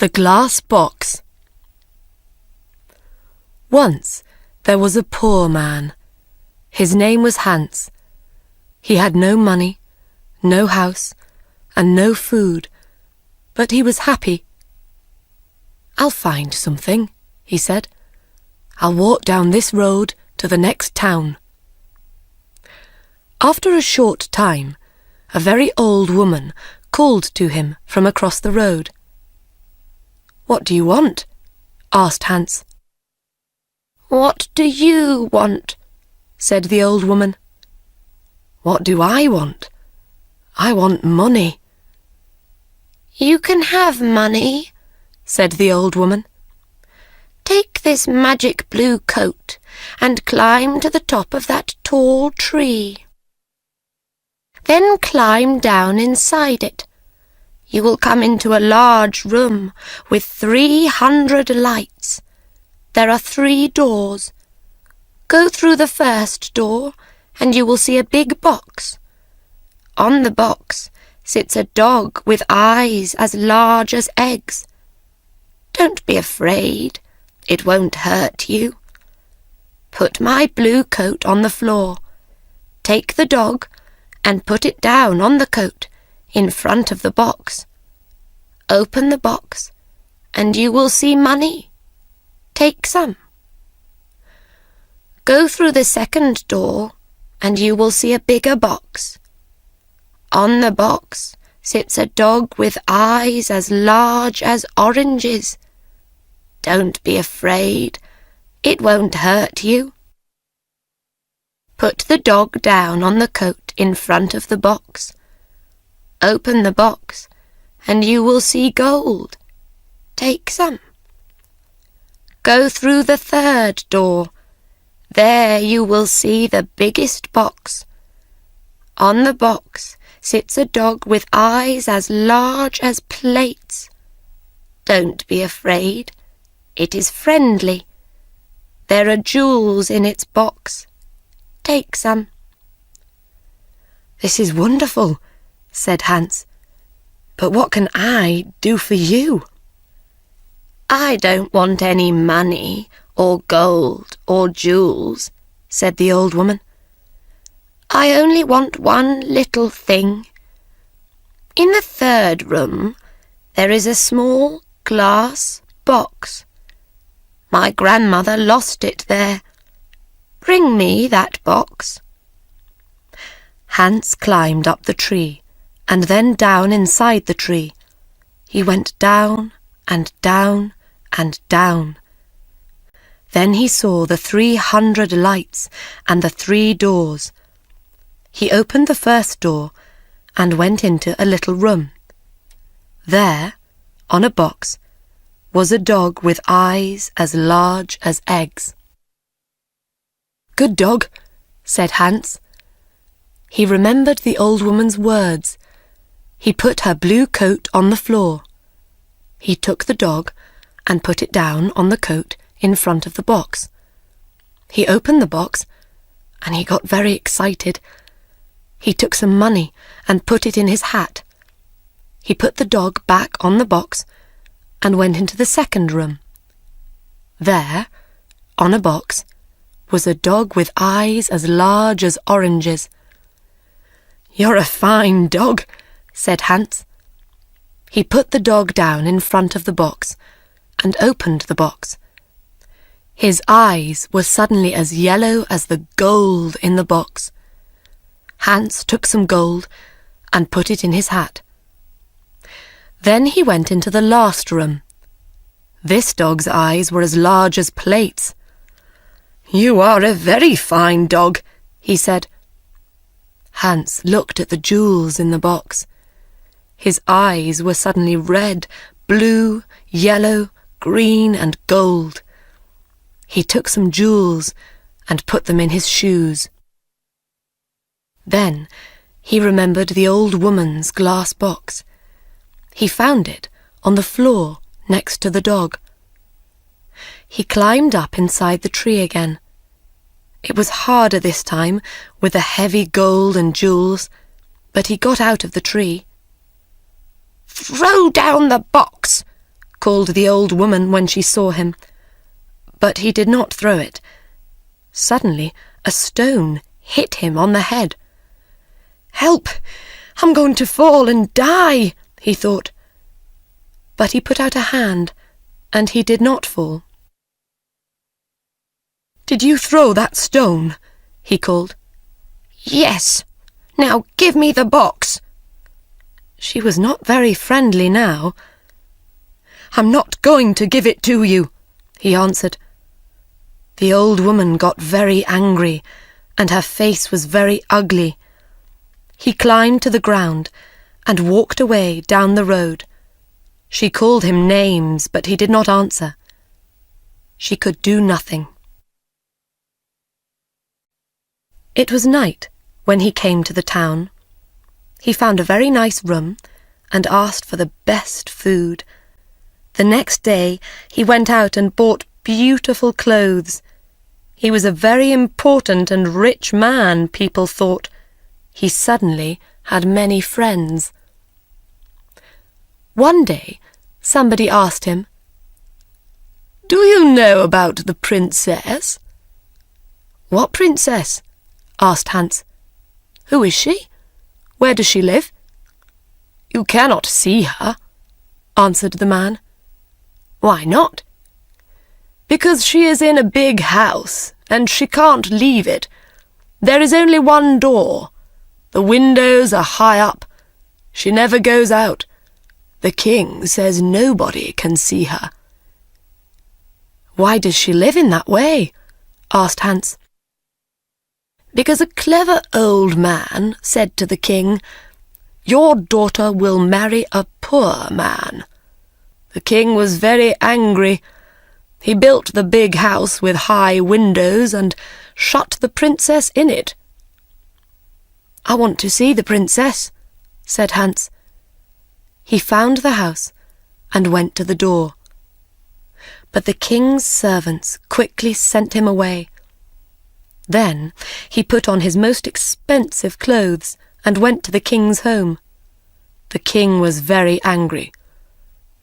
The glass box. Once there was a poor man. His name was Hans. He had no money, no house, and no food, but he was happy. "I'll find something," he said. "I'll walk down this road to the next town." After a short time, a very old woman called to him from across the road. "What do you want?" asked Hans. "What do you want?" said the old woman. "What do I want? I want money." "You can have money," said the old woman. "Take this magic blue coat and climb to the top of that tall tree. Then climb down inside it. You will come into a large room with 300 lights. There are 3 doors. Go through the first door and you will see a big box. On the box sits a dog with eyes as large as eggs. Don't be afraid, it won't hurt you. Put my blue coat on the floor. Take the dog and put it down on the coat in front of the box. Open the box and you will see money. Take some. Go through the second door and you will see a bigger box. On the box sits a dog with eyes as large as oranges. Don't be afraid, it won't hurt you. Put the dog down on the coat in front of the box. Open the box and you will see gold. Take some. Go through the third door. There you will see the biggest box. On the box sits a dog with eyes as large as plates. Don't be afraid, it is friendly. There are jewels in its box. Take some. "This is wonderful," said Hans. "But what can I do for you?" "I don't want any money or gold or jewels," said the old woman. "I only want one little thing. In the third room there is a small glass box. My grandmother lost it there. Bring me that box." Hans climbed up the tree and then down inside the tree. He went down and down and down. Then he saw the 300 lights and the 3 doors. He opened the first door and went into a little room. There, on a box, was a dog with eyes as large as eggs. "Good dog," said Hans. He remembered the old woman's words. He put her blue coat on the floor. He took the dog and put it down on the coat in front of the box. He opened the box and he got very excited. He took some money and put it in his hat. He put the dog back on the box and went into the second room. There, on a box, was a dog with eyes as large as oranges. "You're a fine dog," said Hans. He put the dog down in front of the box and opened the box. His eyes were suddenly as yellow as the gold in the box. Hans took some gold and put it in his hat. Then he went into the last room. This dog's eyes were as large as plates. "You are a very fine dog," he said. Hans looked at the jewels in the box. His eyes were suddenly red, blue, yellow, green and gold. He took some jewels and put them in his shoes. Then he remembered the old woman's glass box. He found it on the floor next to the dog. He climbed up inside the tree again. It was harder this time with the heavy gold and jewels, but he got out of the tree. "Throw down the box," called the old woman when she saw him. But he did not throw it. Suddenly, a stone hit him on the head. "Help! I'm going to fall and die," he thought. But he put out a hand, and he did not fall. "Did you throw that stone?" he called. "Yes. Now give me the box." She was not very friendly now. "I'm not going to give it to you," he answered. The old woman got very angry, and her face was very ugly. He climbed to the ground and walked away down the road. She called him names, but he did not answer. She could do nothing. It was night when he came to the town. He found a very nice room and asked for the best food. The next day he went out and bought beautiful clothes. He was a very important and rich man, people thought. He suddenly had many friends. One day somebody asked him, "Do you know about the princess?" "What princess?" asked Hans. "Who is she? Where does she live?" "You cannot see her," answered the man. "Why not?" "Because she is in a big house, and she can't leave it. There is only one door. The windows are high up. She never goes out. The king says nobody can see her." "Why does she live in that way?" asked Hans. "Because a clever old man said to the king, 'Your daughter will marry a poor man.' The king was very angry. He built the big house with high windows and shut the princess in it." "I want to see the princess," said Hans. He found the house and went to the door. But the king's servants quickly sent him away. Then he put on his most expensive clothes and went to the king's home. The king was very angry.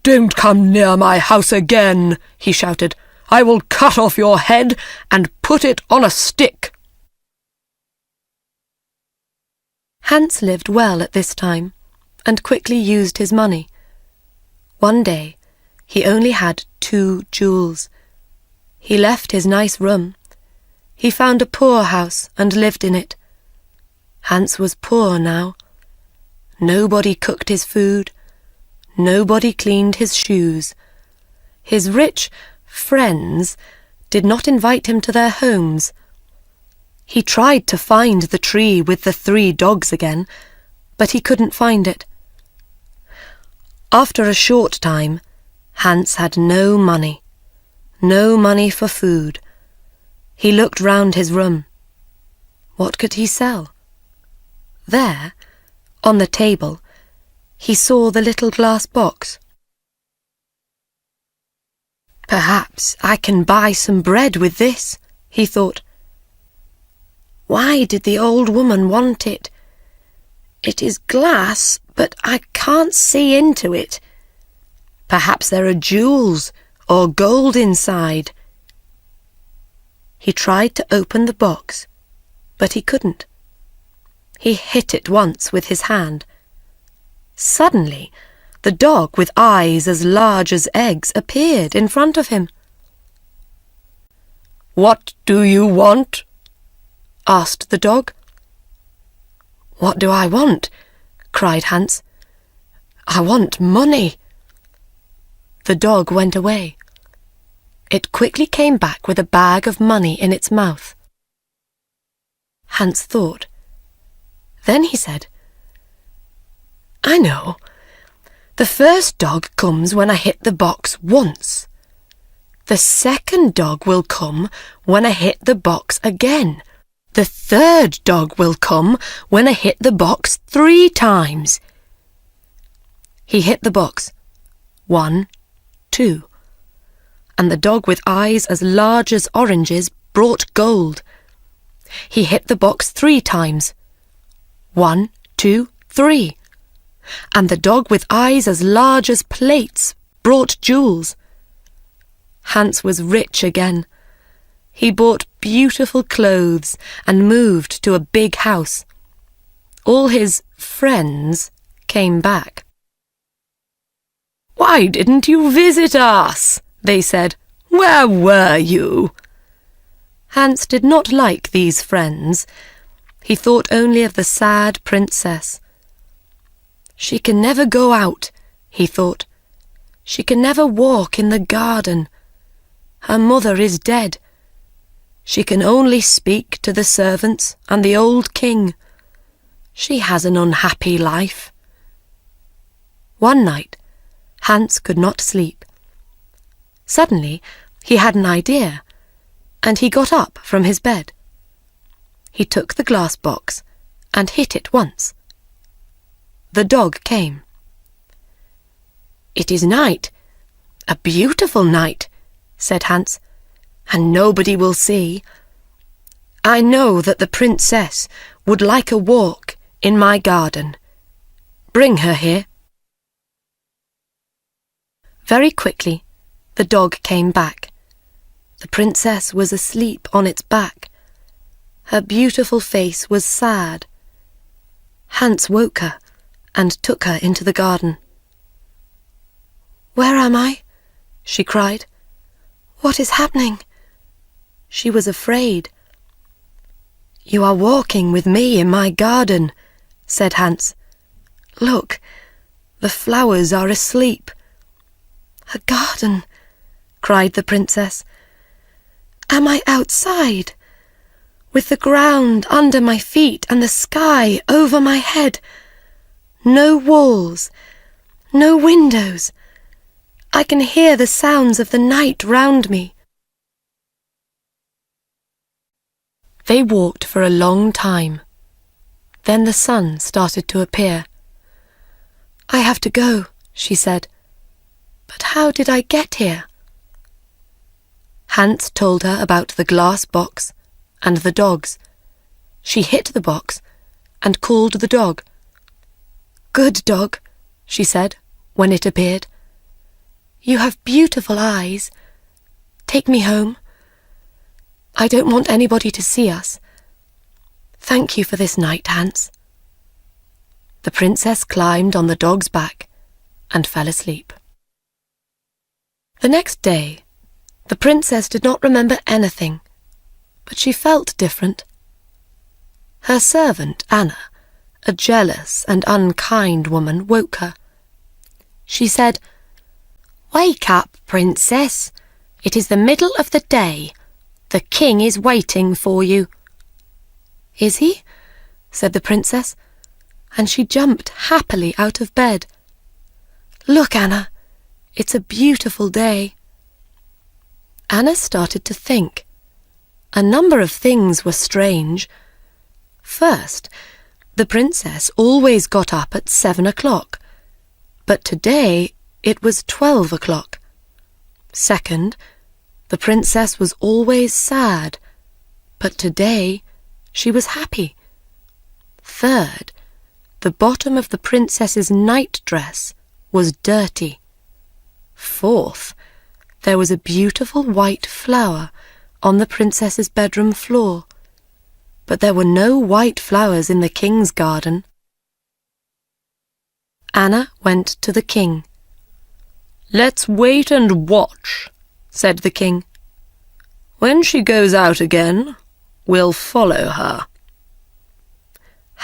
"Don't come near my house again," he shouted. "I will cut off your head and put it on a stick." Hans lived well at this time and quickly used his money. One day he only had 2 jewels. He left his nice room. He found a poor house and lived in it. Hans was poor now. Nobody cooked his food. Nobody cleaned his shoes. His rich friends did not invite him to their homes. He tried to find the tree with the 3 dogs again, but he couldn't find it. After a short time, Hans had no money for food. He looked round his room. What could he sell? There, on the table, he saw the little glass box. "Perhaps I can buy some bread with this," he thought. "Why did the old woman want it? It is glass, but I can't see into it. Perhaps there are jewels or gold inside." He tried to open the box, but he couldn't. He hit it once with his hand. Suddenly, the dog with eyes as large as eggs appeared in front of him. "What do you want?" asked the dog. "What do I want?" cried Hans. "I want money." The dog went away. It quickly came back with a bag of money in its mouth. Hans thought. Then he said, "I know. The first dog comes when I hit the box once. The second dog will come when I hit the box again. The third dog will come when I hit the box 3 times. He hit the box. 1, 2. And the dog with eyes as large as oranges brought gold. He hit the box 3 times. 1, 2, 3. And the dog with eyes as large as plates brought jewels. Hans was rich again. He bought beautiful clothes and moved to a big house. All his friends came back. "Why didn't you visit us?" they said. "Where were you?" Hans did not like these friends. He thought only of the sad princess. "She can never go out," he thought. "She can never walk in the garden. Her mother is dead. She can only speak to the servants and the old king. She has an unhappy life." One night, Hans could not sleep. Suddenly, he had an idea, and he got up from his bed. He took the glass box and hit it once. The dog came. "It is night, a beautiful night," said Hans, "and nobody will see. I know that the princess would like a walk in my garden. Bring her here." Very quickly, the dog came back. The princess was asleep on its back. Her beautiful face was sad. Hans woke her and took her into the garden. "Where am I?" she cried. "What is happening?" She was afraid. "You are walking with me in my garden," said Hans. "Look, the flowers are asleep." "A garden!" cried the princess. "Am I outside? With the ground under my feet and the sky over my head? No walls, no windows. I can hear the sounds of the night round me." They walked for a long time. Then the sun started to appear. "I have to go," she said. "But how did I get here?" Hans told her about the glass box and the dogs. She hit the box and called the dog. "Good dog," she said when it appeared. "You have beautiful eyes. Take me home. I don't want anybody to see us. Thank you for this night, Hans." The princess climbed on the dog's back and fell asleep. The next day, the princess did not remember anything, but she felt different. Her servant, Anna, a jealous and unkind woman, woke her. She said, "Wake up, princess. It is the middle of the day. The king is waiting for you." "Is he?" said the princess, and she jumped happily out of bed. "Look, Anna, it's a beautiful day." Anna started to think. A number of things were strange. First, the princess always got up at 7 o'clock, but today it was 12 o'clock. Second, the princess was always sad, but today she was happy. Third, the bottom of the princess's nightdress was dirty. Fourth, there was a beautiful white flower on the princess's bedroom floor, but there were no white flowers in the king's garden. Anna went to the king. "Let's wait and watch," said the king. "When she goes out again, we'll follow her."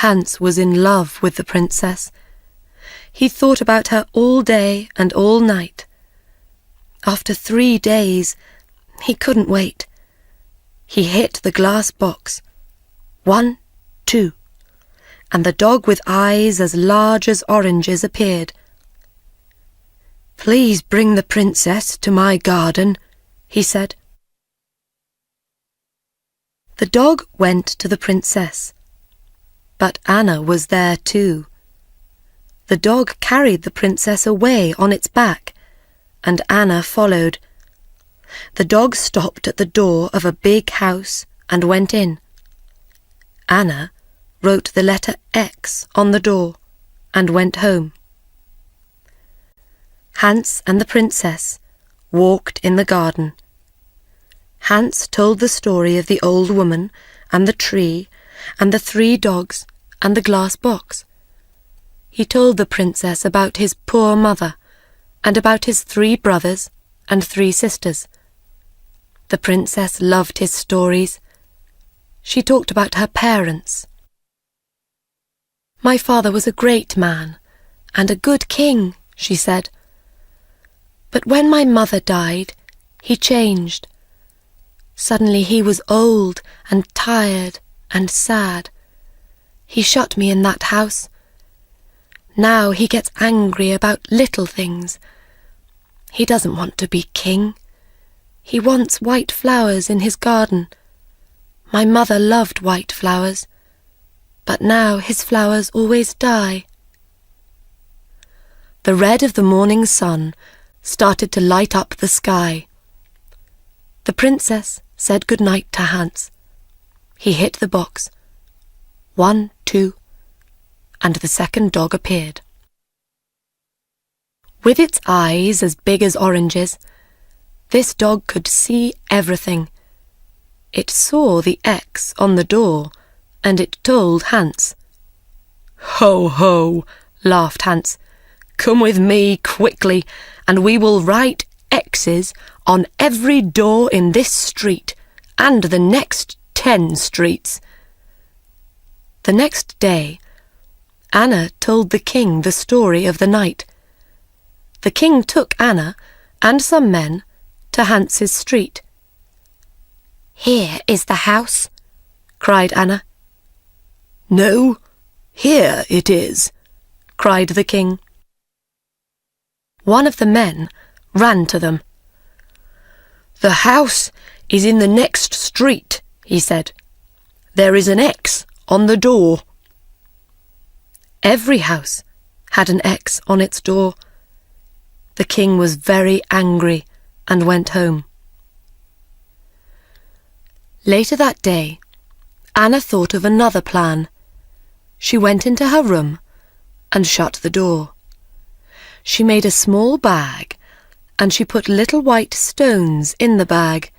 Hans was in love with the princess. He thought about her all day and all night. After 3 days, he couldn't wait. He hit the glass box. 1, 2, and the dog with eyes as large as oranges appeared. "Please bring the princess to my garden," he said. The dog went to the princess, but Anna was there too. The dog carried the princess away on its back, and Anna followed. The dog stopped at the door of a big house and went in. Anna wrote the letter X on the door and went home. Hans and the princess walked in the garden. Hans told the story of the old woman and the tree and the 3 dogs and the glass box. He told the princess about his poor mother and about his 3 brothers and 3 sisters. The princess loved his stories. She talked about her parents. "My father was a great man and a good king," she said. "But when my mother died, he changed. Suddenly he was old and tired and sad. He shut me in that house. Now he gets angry about little things. He doesn't want to be king. He wants white flowers in his garden. My mother loved white flowers, but now his flowers always die." The red of the morning sun started to light up the sky. The princess said good night to Hans. He hit the box. 1, 2, and the second dog appeared. With its eyes as big as oranges, this dog could see everything. It saw the X on the door, and it told Hans. "Ho, ho," laughed Hans. "Come with me quickly, and we will write X's on every door in this street and the next 10 streets." The next day, Anna told the king the story of the night. The king took Anna and some men to Hans's street. "Here is the house," cried Anna. "No, here it is," cried the king. One of the men ran to them. "The house is in the next street," he said. "There is an X on the door." Every house had an X on its door. The king was very angry and went home. Later that day, Anna thought of another plan. She went into her room and shut the door. She made a small bag, and she put little white stones in the bag.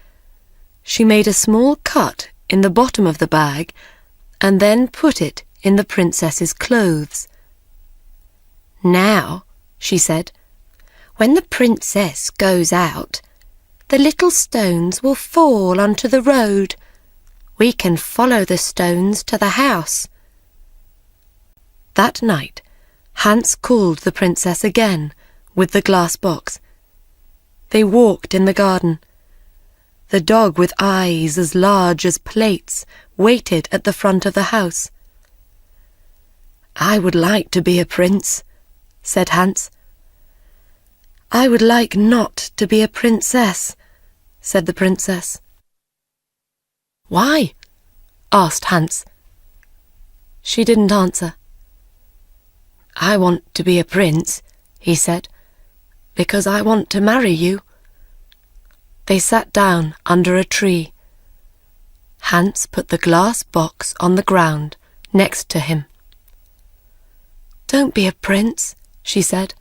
She made a small cut in the bottom of the bag, and then put it in the princess's clothes. "Now," she said, "when the princess goes out, the little stones will fall onto the road. We can follow the stones to the house." That night, Hans called the princess again with the glass box. They walked in the garden. The dog with eyes as large as plates waited at the front of the house. "I would like to be a prince," said Hans. "I would like not to be a princess," said the princess. "Why?" asked Hans. She didn't answer. "I want to be a prince," he said, "because I want to marry you." They sat down under a tree. Hans put the glass box on the ground next to him. "Don't be a prince," she said.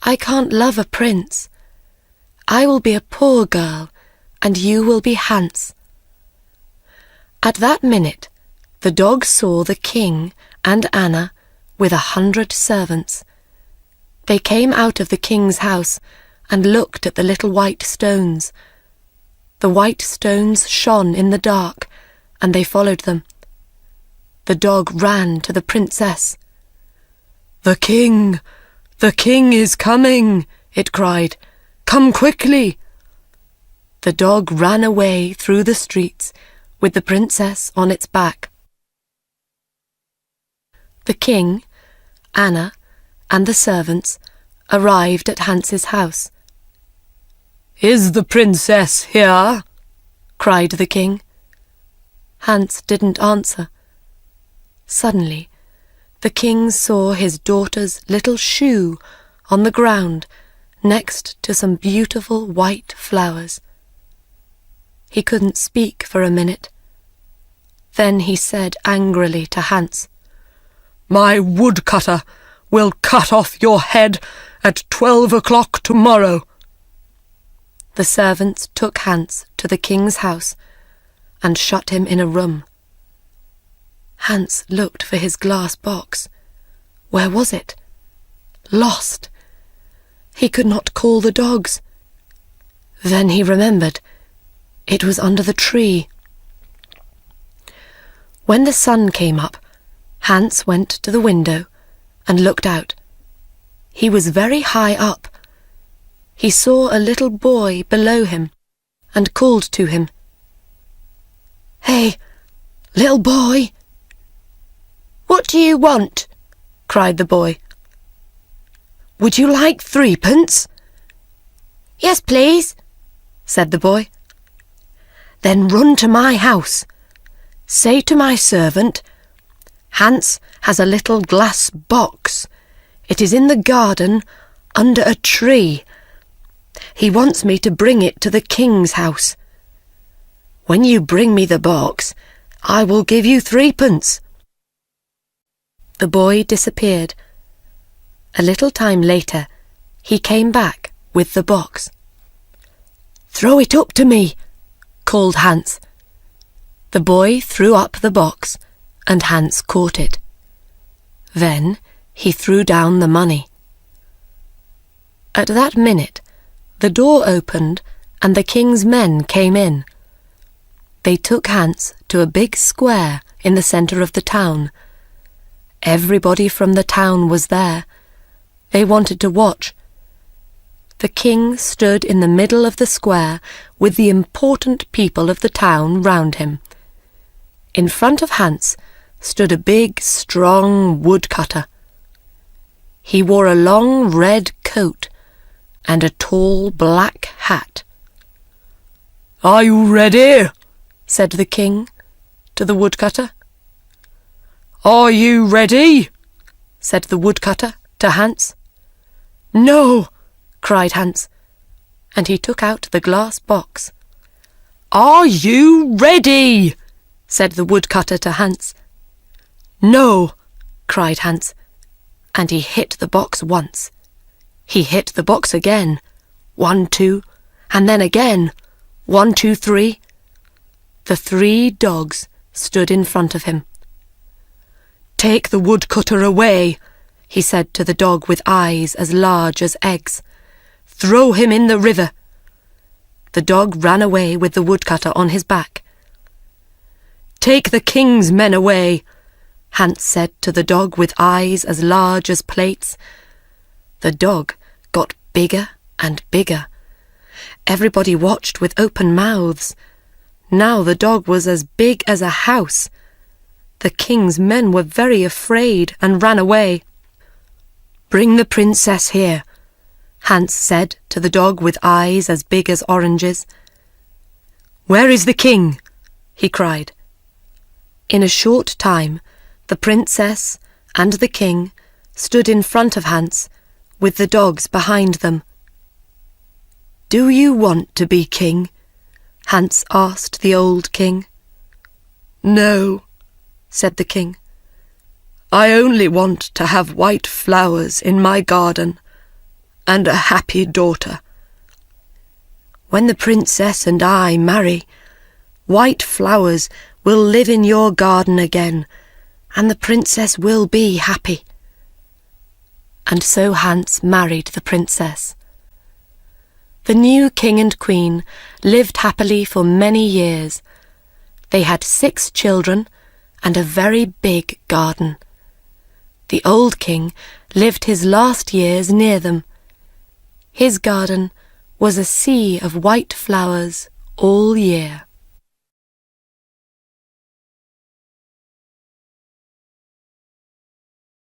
"I can't love a prince. I will be a poor girl, and you will be Hans." At that minute, the dog saw the king and Anna with 100 servants. They came out of the king's house and looked at the little white stones. The white stones shone in the dark, and they followed them. The dog ran to the princess. The king is coming," it cried. "Come quickly." The dog ran away through the streets with the princess on its back. The king, Anna, and the servants arrived at Hans's house. "Is the princess here?" cried the king. Hans didn't answer. Suddenly, the king saw his daughter's little shoe on the ground next to some beautiful white flowers. He couldn't speak for a minute. Then he said angrily to Hans, "My woodcutter will cut off your head at 12 o'clock tomorrow." The servants took Hans to the king's house and shut him in a room. Hans looked for his glass box. Where was it? Lost. He could not call the dogs. Then he remembered. It was under the tree. When the sun came up, Hans went to the window and looked out. He was very high up. He saw a little boy below him and called to him. "Hey, little boy!" "What do you want?" cried the boy. "Would you like 3p?" "Yes, please," said the boy. "Then run to my house. Say to my servant, 'Hans has a little glass box. It is in the garden under a tree. He wants me to bring it to the king's house. When you bring me the box, I will give you 3p." The boy disappeared. A little time later, he came back with the box. "Throw it up to me," called Hans. The boy threw up the box, and Hans caught it. Then he threw down the money. At that minute, the door opened, and the king's men came in. They took Hans to a big square in the centre of the town. Everybody from the town was there. They wanted to watch. The king stood in the middle of the square with the important people of the town round him. In front of Hans stood a big, strong woodcutter. He wore a long red coat and a tall black hat. "Are you ready?" said the king to the woodcutter. "Are you ready?" said the woodcutter to Hans. "No," cried Hans, and he took out the glass box. "Are you ready?" said the woodcutter to Hans. "No," cried Hans, and he hit the box once. He hit the box again. 1, 2, and then again. 1, 2, 3. The 3 dogs stood in front of him. "Take the woodcutter away," he said to the dog with eyes as large as eggs. "Throw him in the river." The dog ran away with the woodcutter on his back. "Take the king's men away," Hans said to the dog with eyes as large as plates. The dog got bigger and bigger. Everybody watched with open mouths. Now the dog was as big as a house. The king's men were very afraid and ran away. "Bring the princess here," Hans said to the dog with eyes as big as oranges. "Where is the king?" he cried. In a short time, the princess and the king stood in front of Hans, with the dogs behind them. "Do you want to be king?" Hans asked the old king. "No," said the king. "I only want to have white flowers in my garden and a happy daughter. When the princess and I marry, white flowers will live in your garden again, and the princess will be happy." And so Hans married the princess. The new king and queen lived happily for many years. They had 6 children and a very big garden. The old king lived his last years near them. His garden was a sea of white flowers all year.